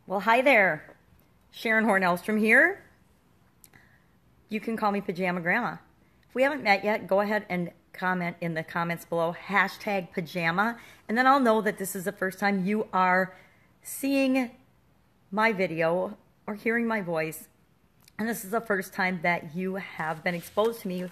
Well, hi there. Sharon Horne-Ellstrom here. You can call me Pajama Grandma. If we haven't met yet, go ahead and comment in the comments below, #pajama, and then I'll know that this is the first time you are seeing my video or hearing my voice, and this is the first time that you have been exposed to me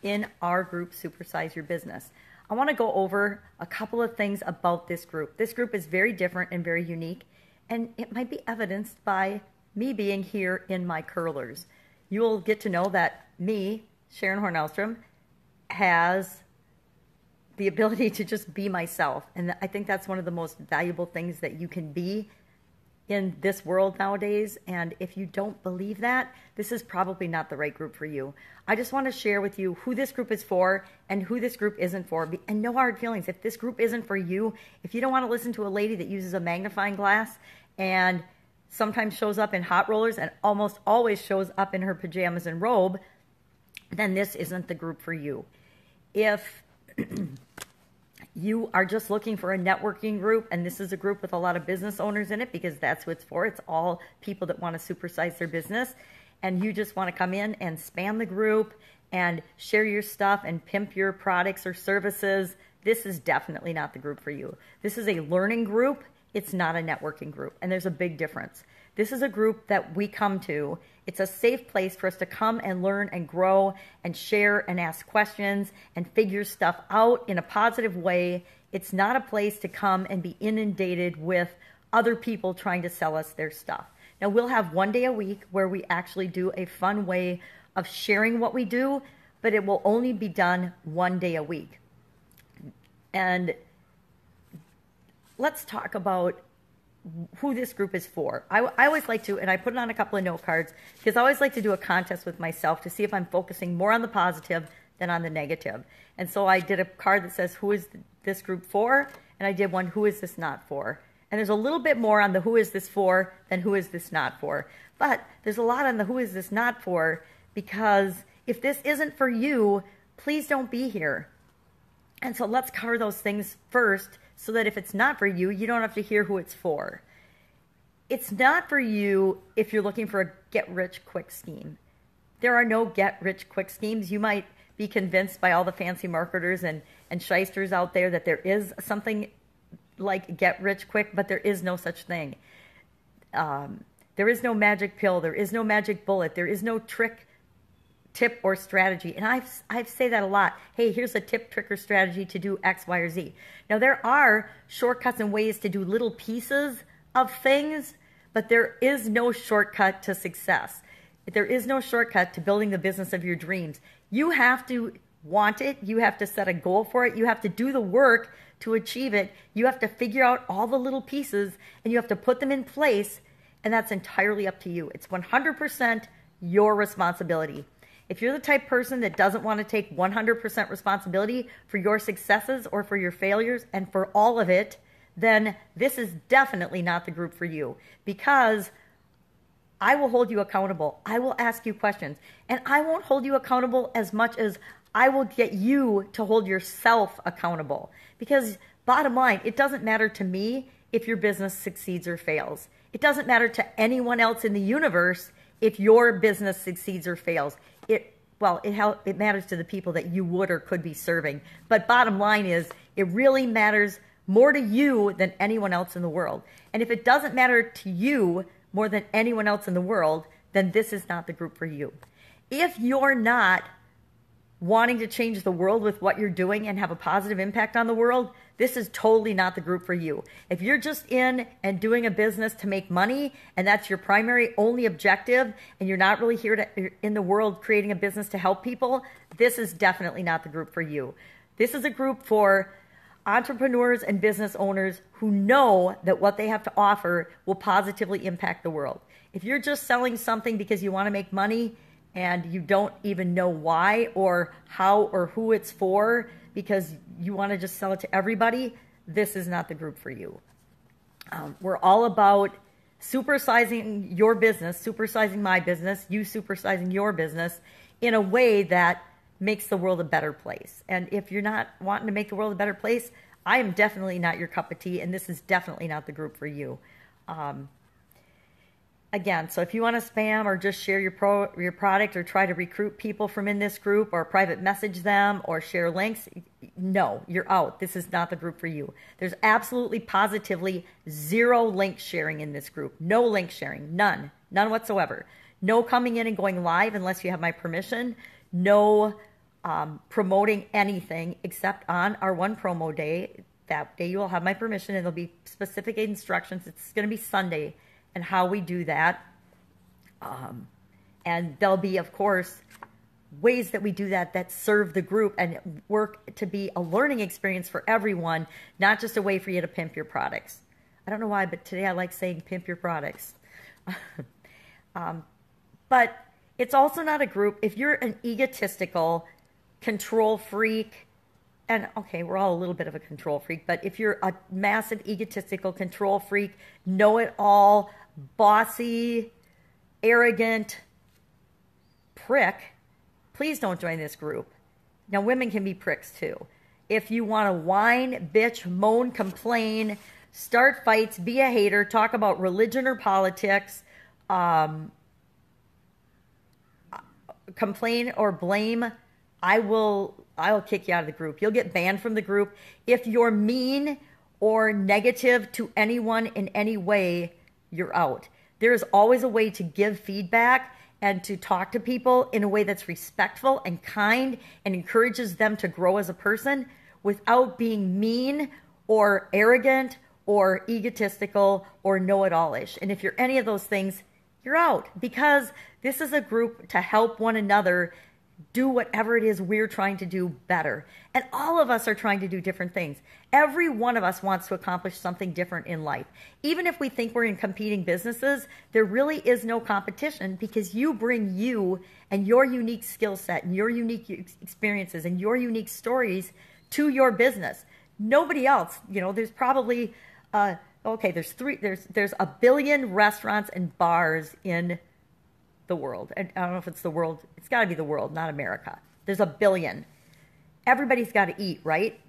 in our group, Supersize Your Business. I want to go over a couple of things about this group. This group is very different and very unique, and it might be evidenced by me being here in my curlers. You'll get to know that me, Sharon Horne-Ellstrom, has the ability to just be myself. And I think that's one of the most valuable things that you can be in this world nowadays. And if you don't believe that, this is probably not the right group for you. I just want to share with you who this group is for and who this group isn't for. And no hard feelings. If this group isn't for you, if you don't want to listen to a lady that uses a magnifying glass and sometimes shows up in hot rollers and almost always shows up in her pajamas and robe, then this isn't the group for you. If you are just looking for a networking group, and this is a group with a lot of business owners in it because that's what it's for. It's all people that want to supersize their business, and you just want to come in and spam the group and share your stuff and pimp your products or services, this is definitely not the group for you. This is a learning group. It's not a networking group, and there's a big difference. This is a group that we come to. It's a safe place for us to come and learn and grow and share and ask questions and figure stuff out in a positive way. It's not a place to come and be inundated with other people trying to sell us their stuff. Now, we'll have one day a week where we actually do a fun way of sharing what we do, but it will only be done one day a week. And let's talk about who this group is for. I always like to, and I put it on a couple of note cards, because I always like to do a contest with myself to see if I'm focusing more on the positive than on the negative. And so I did a card that says, who is this group for? And I did one, who is this not for? And there's a little bit more on the who is this for than who is this not for. But there's a lot on the who is this not for, because if this isn't for you, please don't be here. And so let's cover those things first, so that if it's not for you, you don't have to hear who it's for. It's not for you if you're looking for a get-rich-quick scheme. There are no get-rich-quick schemes. You might be convinced by all the fancy marketers and shysters out there that there is something like get-rich-quick, but there is no such thing. There is no magic pill. There is no magic bullet. There is no trick, tip, or strategy. And I say that a lot. Hey, here's a tip, trick, or strategy to do X, Y, or Z. Now, there are shortcuts and ways to do little pieces of things, but there is no shortcut to success. There is no shortcut to building the business of your dreams. You have to want it. You have to set a goal for it. You have to do the work to achieve it. You have to figure out all the little pieces, and you have to put them in place, and that's entirely up to you. It's 100% your responsibility. If you're the type of person that doesn't want to take 100% responsibility for your successes or for your failures and for all of it, then this is definitely not the group for you, because I will hold you accountable. I will ask you questions, and I won't hold you accountable as much as I will get you to hold yourself accountable, because bottom line, it doesn't matter to me if your business succeeds or fails. It doesn't matter to anyone else in the universe if your business succeeds or fails. It matters to the people that you would or could be serving. But bottom line is, it really matters more to you than anyone else in the world. And if it doesn't matter to you more than anyone else in the world, then this is not the group for you. If you're not wanting to change the world with what you're doing and have a positive impact on the world, this is totally not the group for you. If you're just in and doing a business to make money, and that's your primary only objective, and you're not really here in the world creating a business to help people, this is definitely not the group for you. This is a group for entrepreneurs and business owners who know that what they have to offer will positively impact the world. If you're just selling something because you want to make money, and you don't even know why or how or who it's for because you want to just sell it to everybody, this is not the group for you. We're all about supersizing your business, supersizing my business, you supersizing your business in a way that makes the world a better place. And if you're not wanting to make the world a better place, I am definitely not your cup of tea, and this is definitely not the group for you. Again, so if you want to spam or just share your product or try to recruit people from in this group or private message them or share links, no, you're out. This is not the group for you. There's absolutely positively zero link sharing in this group. No link sharing, none whatsoever. No coming in and going live unless you have my permission. No promoting anything except on our one promo day. That day you will have my permission and there'll be specific instructions. It's going to be Sunday and how we do that. And there'll be, of course, ways that we do that serve the group and work to be a learning experience for everyone, not just a way for you to pimp your products. I don't know why, but today I like saying pimp your products. But it's also not a group. If you're an egotistical control freak, and okay, we're all a little bit of a control freak, but if you're a massive egotistical control freak, know-it-all, bossy, arrogant prick, please don't join this group. Now, women can be pricks too. If you want to whine, bitch, moan, complain, start fights, be a hater, talk about religion or politics, complain or blame, I'll kick you out of the group. You'll get banned from the group. If you're mean or negative to anyone in any way, you're out. There is always a way to give feedback and to talk to people in a way that's respectful and kind and encourages them to grow as a person without being mean or arrogant or egotistical or know-it-all-ish. And if you're any of those things, you're out, because this is a group to help one another do whatever it is we're trying to do better. And all of us are trying to do different things. Every one of us wants to accomplish something different in life. Even if we think we're in competing businesses, there really is no competition, because you bring you and your unique skill set and your unique experiences and your unique stories to your business. Nobody else, there's probably, there's a billion restaurants and bars in the world. And I don't know if it's the world. It's got to be the world, not America. There's a billion. Everybody's got to eat, right?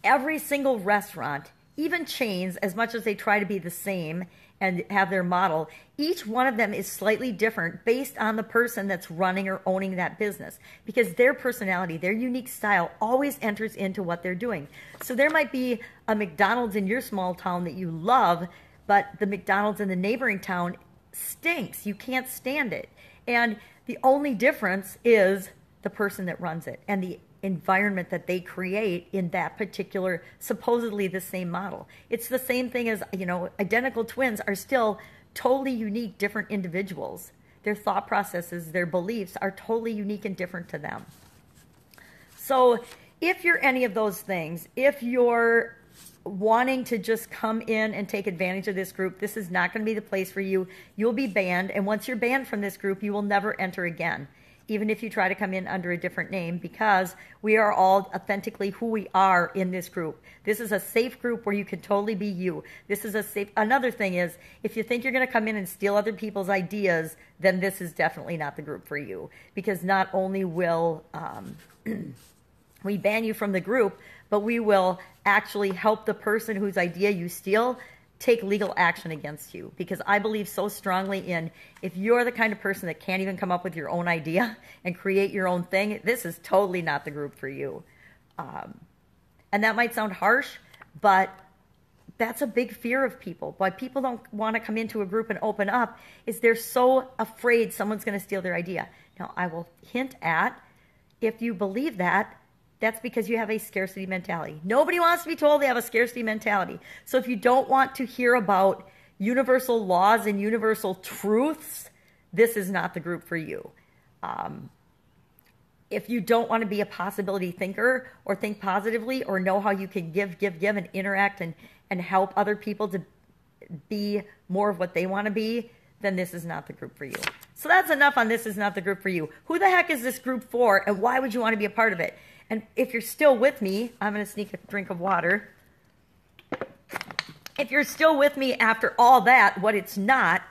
Every single restaurant, even chains, as much as they try to be the same and have their model, each one of them is slightly different based on the person that's running or owning that business, because their personality, their unique style always enters into what they're doing. So there might be a McDonald's in your small town that you love, but the McDonald's in the neighboring town stinks. You can't stand it. And the only difference is the person that runs it and the environment that they create in that particular, supposedly the same model. It's the same thing as, identical twins are still totally unique, different individuals. Their thought processes, their beliefs are totally unique and different to them. So if you're any of those things, if you're wanting to just come in and take advantage of this group, this is not going to be the place for you. You'll be banned, and once you're banned from this group, you will never enter again, even if you try to come in under a different name, because we are all authentically who we are in this group. This is a safe group where you can totally be you. This is a safe. Another thing is, if you think you're going to come in and steal other people's ideas, then this is definitely not the group for you, because not only will we ban you from the group, but we will actually help the person whose idea you steal take legal action against you. Because I believe so strongly in, if you're the kind of person that can't even come up with your own idea and create your own thing, this is totally not the group for you. And that might sound harsh, but that's a big fear of people. Why people don't want to come into a group and open up is they're so afraid someone's going to steal their idea. Now, I will hint at, if you believe that, that's because you have a scarcity mentality. Nobody wants to be told they have a scarcity mentality. So if you don't want to hear about universal laws and universal truths, this is not the group for you. If you don't want to be a possibility thinker or think positively or know how you can give and interact and help other people to be more of what they want to be, then this is not the group for you. So that's enough on this is not the group for you. Who the heck is this group for, and why would you want to be a part of it? And if you're still with me, I'm going to sneak a drink of water. If you're still with me after all that, what it's not,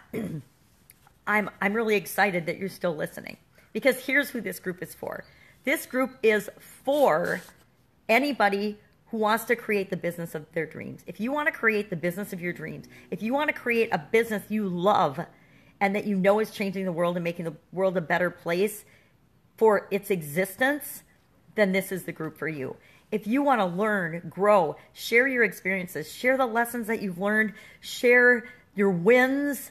I'm really excited that you're still listening. Because here's who this group is for. This group is for anybody who wants to create the business of their dreams. If you want to create the business of your dreams, if you want to create a business you love and that you know is changing the world and making the world a better place for its existence, then this is the group for you. If you want to learn, grow, share your experiences, share the lessons that you've learned, share your wins,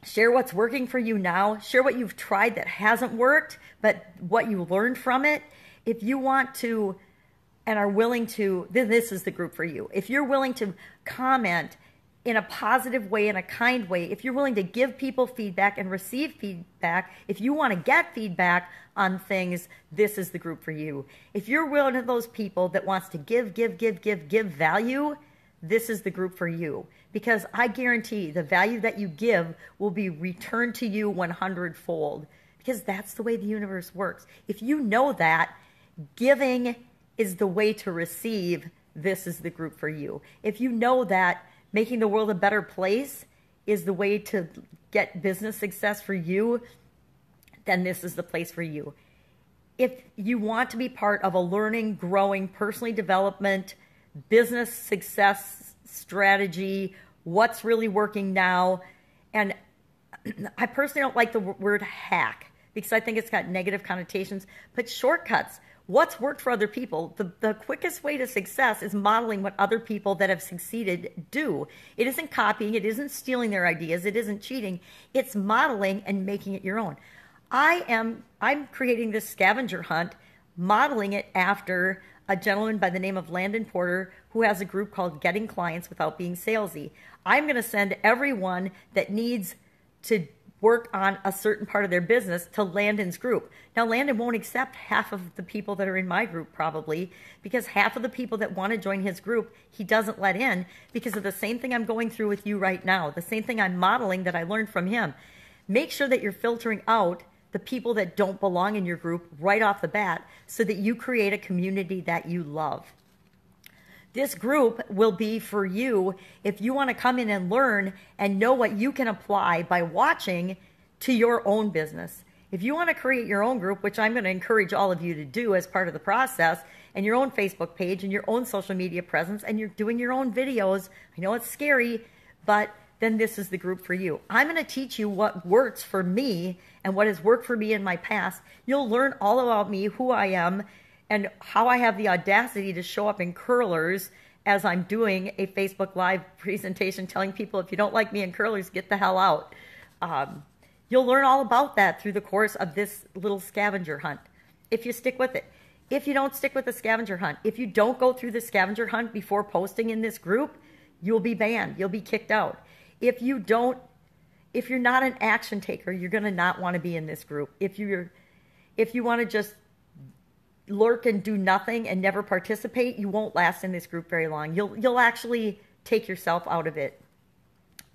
share what's working for you now, share what you've tried that hasn't worked, but what you learned from it. If you want to and are willing to, then this is the group for you. If you're willing to comment in a positive way, in a kind way, if you're willing to give people feedback and receive feedback, if you want to get feedback on things, this is the group for you. If you're one of those people that wants to give value, this is the group for you. Because I guarantee the value that you give will be returned to you 100-fold. Because that's the way the universe works. If you know that giving is the way to receive, this is the group for you. If you know that making the world a better place is the way to get business success for you, then this is the place for you. If you want to be part of a learning, growing, personally development, business success strategy, what's really working now, and I personally don't like the word hack because I think it's got negative connotations, but shortcuts. What's worked for other people? The quickest way to success is modeling what other people that have succeeded do. It isn't copying. It isn't stealing their ideas. It isn't cheating. It's modeling and making it your own. I'm creating this scavenger hunt, modeling it after a gentleman by the name of Landon Porter who has a group called Getting Clients Without Being Salesy. I'm going to send everyone that needs to work on a certain part of their business to Landon's group. Now, Landon won't accept half of the people that are in my group probably, because half of the people that want to join his group, he doesn't let in because of the same thing I'm going through with you right now, the same thing I'm modeling that I learned from him. Make sure that you're filtering out the people that don't belong in your group right off the bat so that you create a community that you love. This group will be for you if you want to come in and learn and know what you can apply by watching to your own business. If you want to create your own group, which I'm going to encourage all of you to do as part of the process, and your own Facebook page and your own social media presence, and you're doing your own videos, I know it's scary, but then this is the group for you. I'm going to teach you what works for me and what has worked for me in my past. You'll learn all about me, who I am, and how I have the audacity to show up in curlers as I'm doing a Facebook Live presentation telling people if you don't like me in curlers, get the hell out. You'll learn all about that through the course of this little scavenger hunt, if you stick with it. If you don't stick with the scavenger hunt, if you don't go through the scavenger hunt before posting in this group, you'll be banned. You'll be kicked out. If you're not an action taker, you're going to not want to be in this group. If you want to just lurk and do nothing and never participate, you won't last in this group very long. You'll actually take yourself out of it,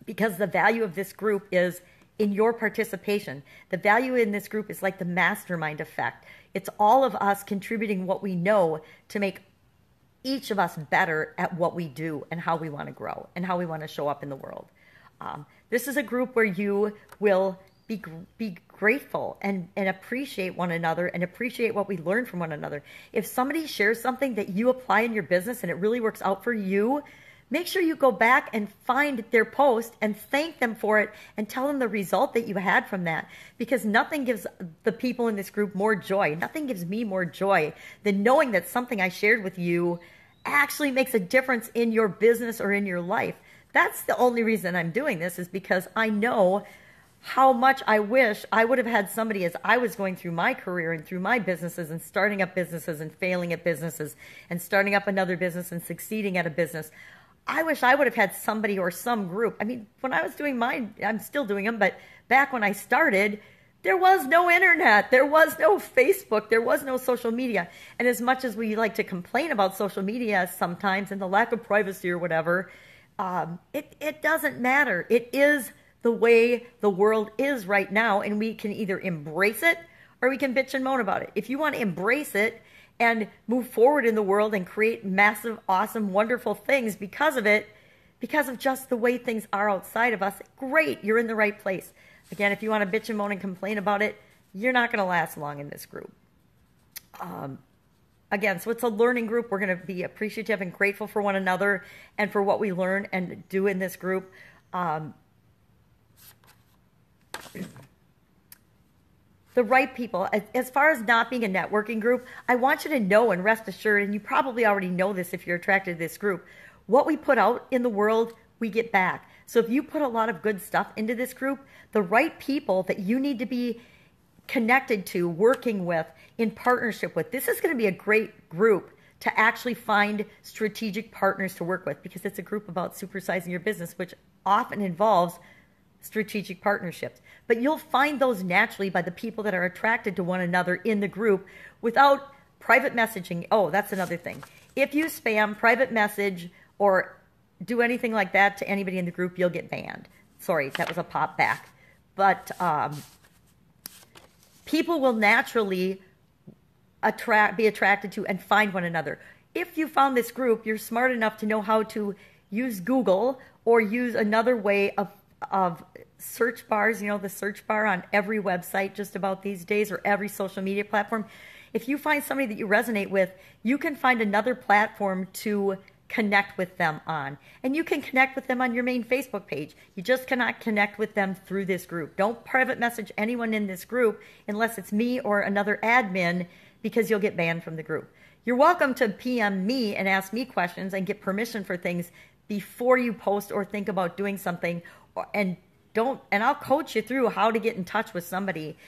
because the value of this group is in your participation. The value in this group is like the mastermind effect. It's all of us contributing what we know to make each of us better at what we do and how we want to grow and how we want to show up in the world. This is a group where you will be grateful and appreciate one another and appreciate what we learn from one another. If somebody shares something that you apply in your business and it really works out for you, make sure you go back and find their post and thank them for it and tell them the result that you had from that. Because nothing gives the people in this group more joy. Nothing gives me more joy than knowing that something I shared with you actually makes a difference in your business or in your life. That's the only reason I'm doing this, is because I know how much I wish I would have had somebody as I was going through my career and through my businesses and starting up businesses and failing at businesses and starting up another business and succeeding at a business. I wish I would have had somebody or some group. I mean, when I was doing mine, I'm still doing them, but back when I started, there was no internet, there was no Facebook, there was no social media. And as much as we like to complain about social media sometimes and the lack of privacy or whatever, it doesn't matter. It is the way the world is right now, and we can either embrace it or we can bitch and moan about it. If you want to embrace it and move forward in the world and create massive, awesome, wonderful things because of it, because of just the way things are outside of us, great, you're in the right place. Again, if you want to bitch and moan and complain about it, you're not going to last long in this group. Again, so it's a learning group. We're going to be appreciative and grateful for one another and for what we learn and do in this group. the right people. As far as not being a networking group, I want you to know and rest assured, and you probably already know this if you're attracted to this group, what we put out in the world, we get back. So if you put a lot of good stuff into this group, the right people that you need to be connected to, working with, in partnership with, this is going to be a great group to actually find strategic partners to work with, because it's a group about supersizing your business, which often involves strategic partnerships. But you'll find those naturally by the people that are attracted to one another in the group without private messaging. Oh, that's another thing. If you spam, private message, or do anything like that to anybody in the group, you'll get banned. Sorry, that was a pop back. But people will naturally be attracted to and find one another. If you found this group, you're smart enough to know how to use Google or use another way of search bars, the search bar on every website just about these days, or every social media platform. If you find somebody that you resonate with, you can find another platform to connect with them on. And you can connect with them on your main Facebook page. You just cannot connect with them through this group. Don't private message anyone in this group unless it's me or another admin, because you'll get banned from the group. You're welcome to PM me and ask me questions and get permission for things before you post or think about doing something, and I'll coach you through how to get in touch with somebody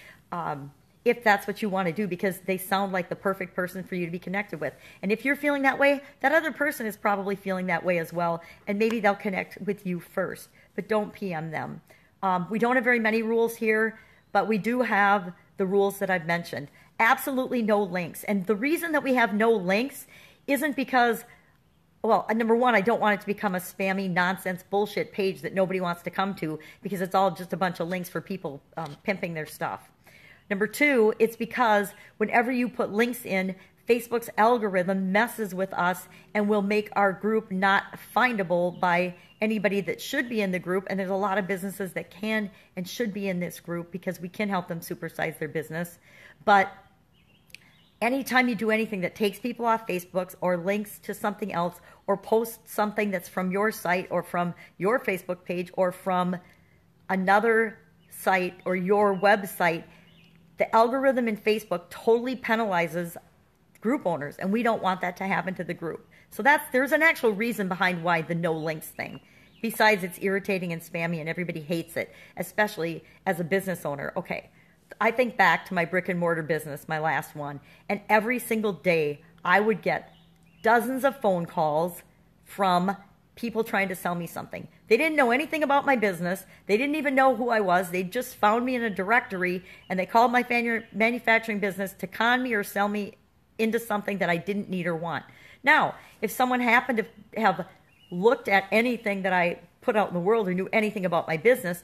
if that's what you want to do, because they sound like the perfect person for you to be connected with. And if you're feeling that way, that other person is probably feeling that way as well, and maybe they'll connect with you first, but don't PM them. We don't have very many rules here, but we do have the rules that I've mentioned. Absolutely no links. And the reason that we have no links isn't because, well, number one, I don't want it to become a spammy nonsense bullshit page that nobody wants to come to, because it's all just a bunch of links for people pimping their stuff. Number two, it's because whenever you put links in, Facebook's algorithm messes with us and will make our group not findable by anybody that should be in the group. And there's a lot of businesses that can and should be in this group because we can help them supersize their business. But anytime you do anything that takes people off Facebook or links to something else, or post something that's from your site or from your Facebook page or from another site or your website, the algorithm in Facebook totally penalizes group owners, and we don't want that to happen to the group. So there's an actual reason behind why the no links thing. Besides, it's irritating and spammy and everybody hates it, especially as a business owner. Okay, I think back to my brick and mortar business, my last one, and every single day I would get dozens of phone calls from people trying to sell me something. They didn't know anything about my business. They didn't even know who I was. They just found me in a directory, and they called my manufacturing business to con me or sell me into something that I didn't need or want. Now, if someone happened to have looked at anything that I put out in the world or knew anything about my business,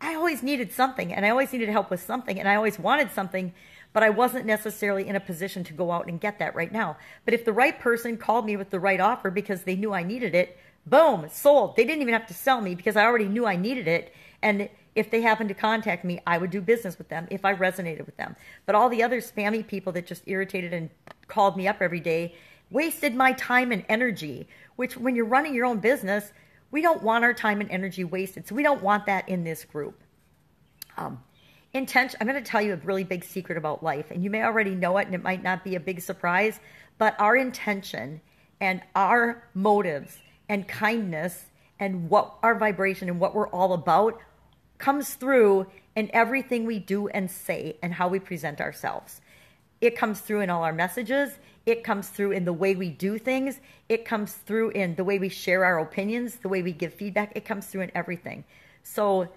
I always needed something, and I always needed help with something, and I always wanted something, but I wasn't necessarily in a position to go out and get that right now. But if the right person called me with the right offer because they knew I needed it, boom, sold. They didn't even have to sell me because I already knew I needed it. And if they happened to contact me, I would do business with them if I resonated with them. But all the other spammy people that just irritated and called me up every day wasted my time and energy, which when you're running your own business, we don't want our time and energy wasted. So we don't want that in this group. Intention. I'm going to tell you a really big secret about life, and you may already know it, and it might not be a big surprise, but our intention and our motives and kindness and what our vibration and what we're all about comes through in everything we do and say and how we present ourselves. It comes through in all our messages. It comes through in the way we do things. It comes through in the way we share our opinions, the way we give feedback. It comes through in everything. So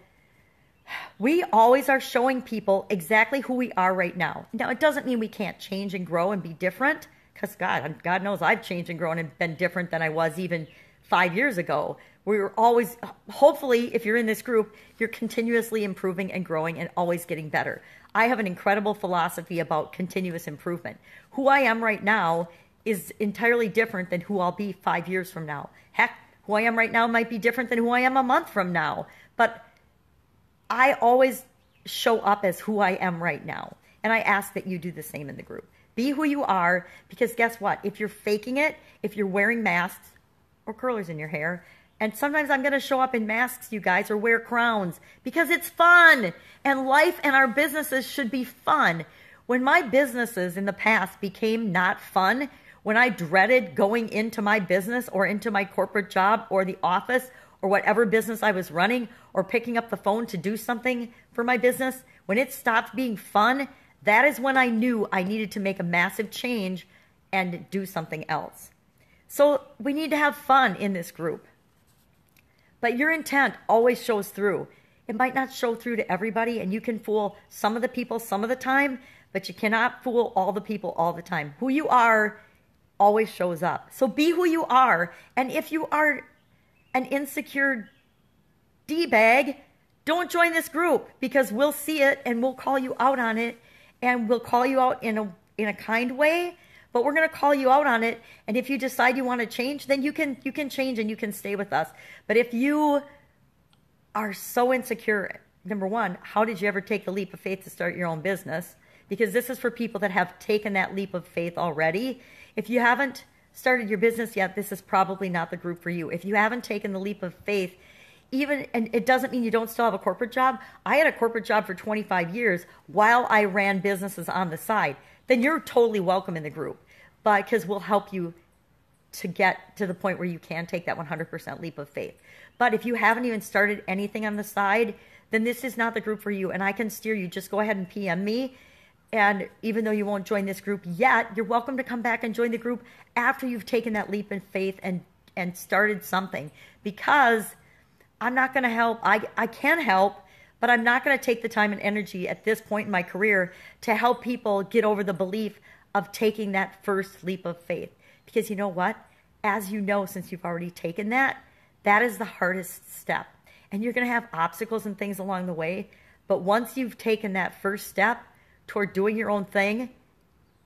we always are showing people exactly who we are right now. Now, it doesn't mean we can't change and grow and be different, because God knows I've changed and grown and been different than I was even 5 years ago. We're always, hopefully, if you're in this group, you're continuously improving and growing and always getting better. I have an incredible philosophy about continuous improvement. Who I am right now is entirely different than who I'll be 5 years from now. Heck, who I am right now might be different than who I am a month from now. But I always show up as who I am right now. And I ask that you do the same in the group. Be who you are, because guess what? If you're faking it, if you're wearing masks or curlers in your hair, And sometimes I'm going to show up in masks, you guys, or wear crowns because it's fun. And life and our businesses should be fun. When my businesses in the past became not fun, when I dreaded going into my business or into my corporate job or the office or whatever business I was running or picking up the phone to do something for my business, when it stopped being fun, that is when I knew I needed to make a massive change and do something else. So we need to have fun in this group. But your intent always shows through. It might not show through to everybody, and you can fool some of the people some of the time, but you cannot fool all the people all the time. Who you are always shows up. So be who you are. And if you are an insecure D-bag, don't join this group, because we'll see it and we'll call you out on it, and we'll call you out in a kind way, but we're going to call you out on it. And if you decide you want to change, then you can change and you can stay with us. But if you are so insecure, number one, how did you ever take the leap of faith to start your own business? Because this is for people that have taken that leap of faith already. If you haven't started your business yet, this is probably not the group for you. If you haven't taken the leap of faith, and it doesn't mean you don't still have a corporate job. I had a corporate job for 25 years while I ran businesses on the side. Then you're totally welcome in the group, because we'll help you to get to the point where you can take that 100% leap of faith. But if you haven't even started anything on the side, then this is not the group for you, and I can steer you. Just go ahead and PM me, and even though you won't join this group yet, you're welcome to come back and join the group after you've taken that leap in faith and started something. Because I'm not going to help. I can help, but I'm not going to take the time and energy at this point in my career to help people get over the belief of taking that first leap of faith. Because you know what? As you know, since you've already taken that, that is the hardest step. And you're going to have obstacles and things along the way. But once you've taken that first step toward doing your own thing,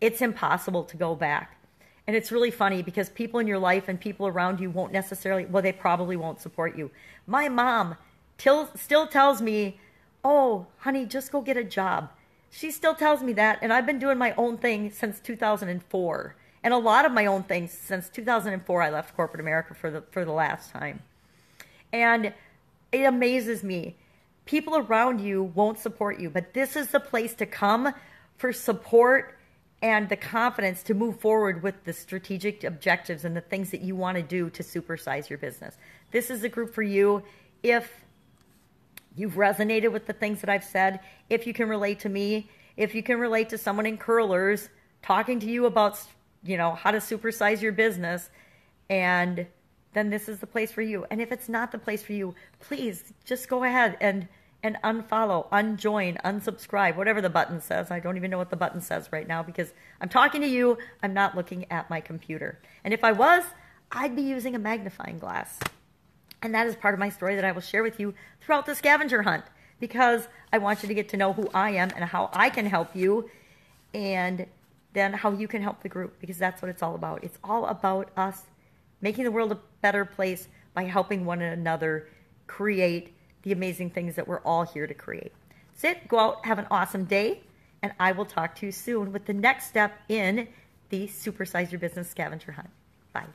it's impossible to go back. And it's really funny because people in your life and people around you won't necessarily, well, they probably won't support you. My mom still tells me, oh, honey, just go get a job. She still tells me that, and I've been doing my own thing since 2004. And a lot of my own things since 2004. I left corporate America for the last time. And it amazes me. People around you won't support you, but this is the place to come for support and the confidence to move forward with the strategic objectives and the things that you want to do to supersize your business. This is a group for you. If you've resonated with the things that I've said, if you can relate to me, if you can relate to someone in curlers talking to you about, how to supersize your business, and then this is the place for you. And if it's not the place for you, please just go ahead and unfollow, unjoin, unsubscribe, whatever the button says. I don't even know what the button says right now because I'm talking to you. I'm not looking at my computer. And if I was, I'd be using a magnifying glass. And that is part of my story that I will share with you throughout the scavenger hunt, because I want you to get to know who I am and how I can help you, and then how you can help the group, because that's what it's all about. It's all about us making the world a better place by helping one another create the amazing things that we're all here to create. That's it. Go out, have an awesome day, and I will talk to you soon with the next step in the Supersize Your Business Scavenger Hunt. Bye.